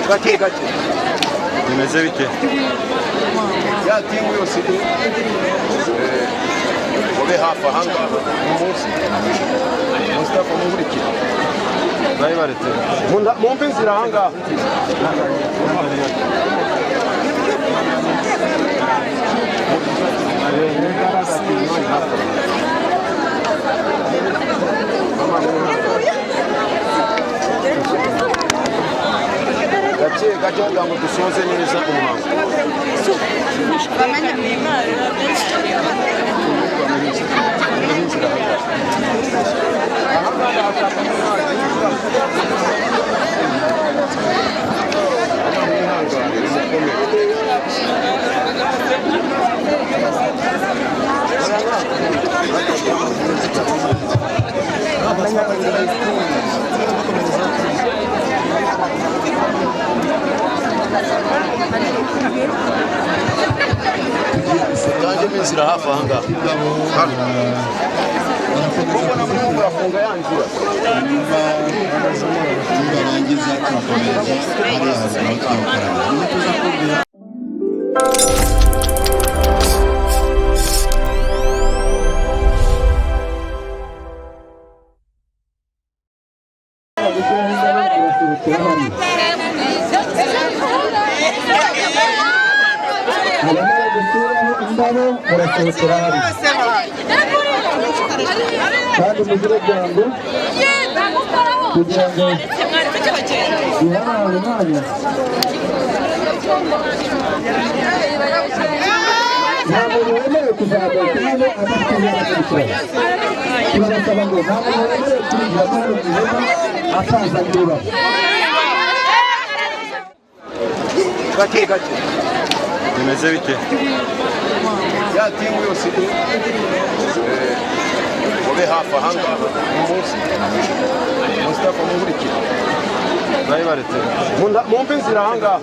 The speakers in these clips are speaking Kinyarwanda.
gake gake bimeze bite ya timu yose ube hafi ahangaha umunsi Mustafa mungurikira bari baretse mumpe inzira ahangaha gake gake kugira ngo dusoze neza umuhango Tanje minzira hafi ahangaha kubona muri murafunga yanjura tubarangiza tugakomereza hariya hazima twakorana tuza kubwira kandi mugire byangu kugira ngo bihanahane umwanya ntabwo wemerewe kuzamuka hano adafite y'abakurikirana turabasaba ngo ntabwo wemerewe kwinjira hano mu ihema atazanyura gake gake bimeze bite ya timu yose ube hafi ahangaha umunsi Mustafa mungurikira bari baretse mumpe inzira ahangaha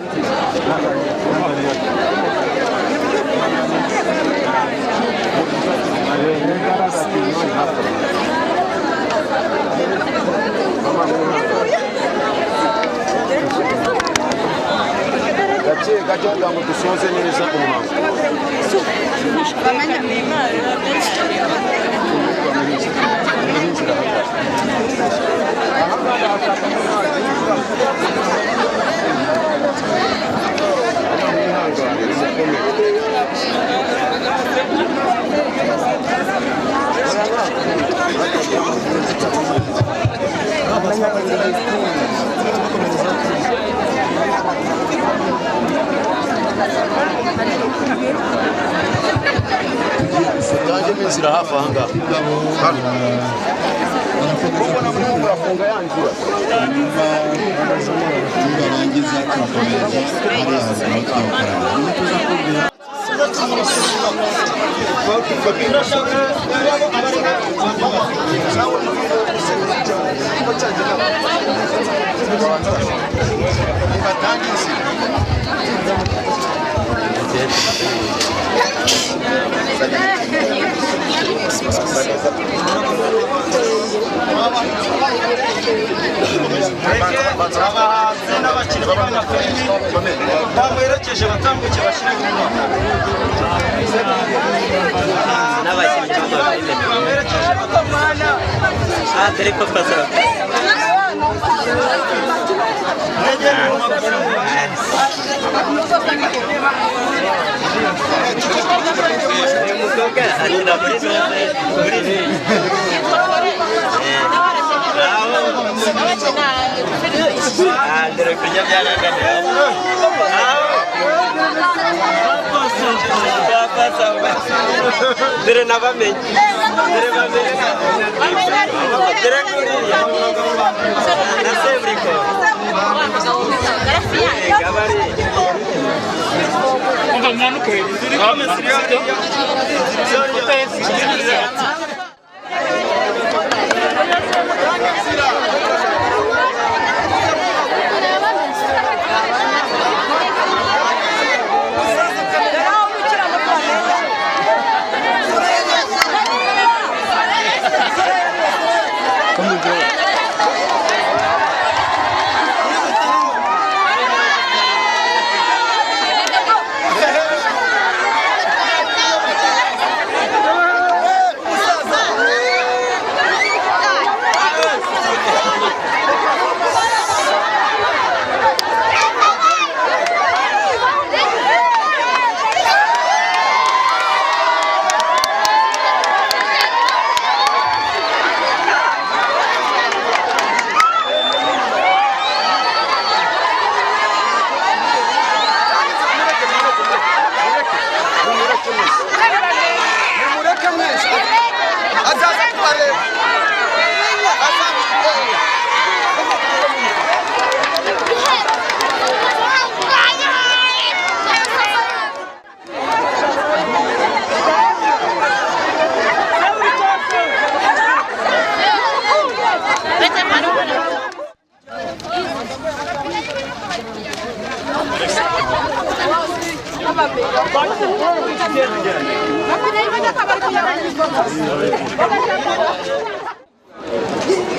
gake gake kugira ngo dusoze neza umuhango tanje minzira hafi ahangaha kubona muri murafunga yanjura tubarangiza tugakomereza hariya hazima twakorana tuza kubwira abahanzi n'abakinnyi b'abanyafilimi bamuherekeje batambuke bashyire mu mwaka n'abakinnyi b'amafilime bamuherekeje batamwana dore ko twasaba uyu mukobwa akina muri zone dore kurya byarananiye dore nabamenye dore kuriya na seburiko gabari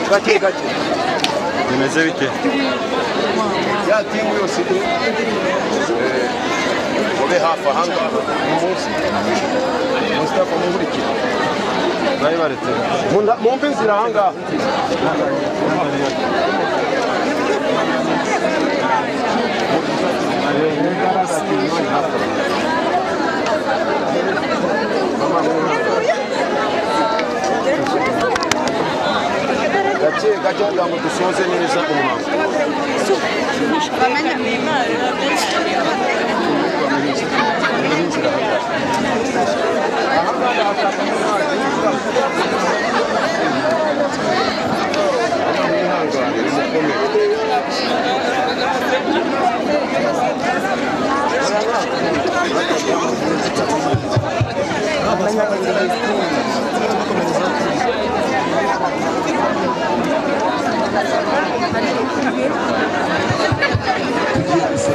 gake gake bimeze bite ya timu yose mube hafi ahangaha umunsi Mustafa muhurikira bayibaretse mumpe inzira ahangaha gake gake kugira ngo dusoze neza umuhango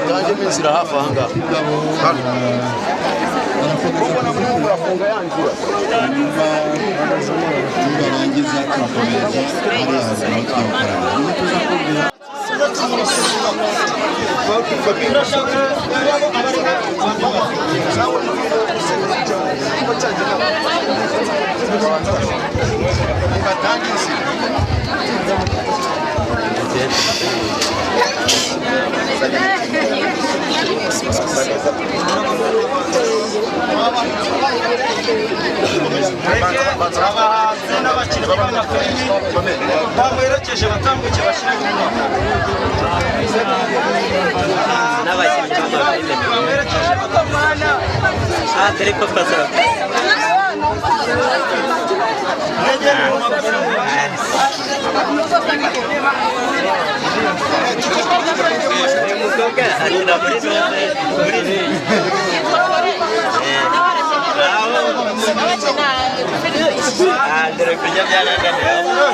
Tanje inzira hafi ahangaha ubona muri murafunga yanjira barangiza tugakomeza hariya hazima tugakorana abahanzi n'abakinnyi b'amafilimi bamuherekeje batambuke bashyire mu mwaka n'abakinnyi b'amafilime bamuherekeje batamwana dore ko twasaba uyu mukobwa akina muri zone muri dore kurya byarananiye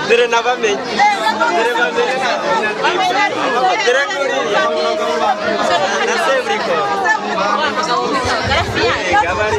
dore nabamenye dore bamenye dore nguriya na seburiko gabari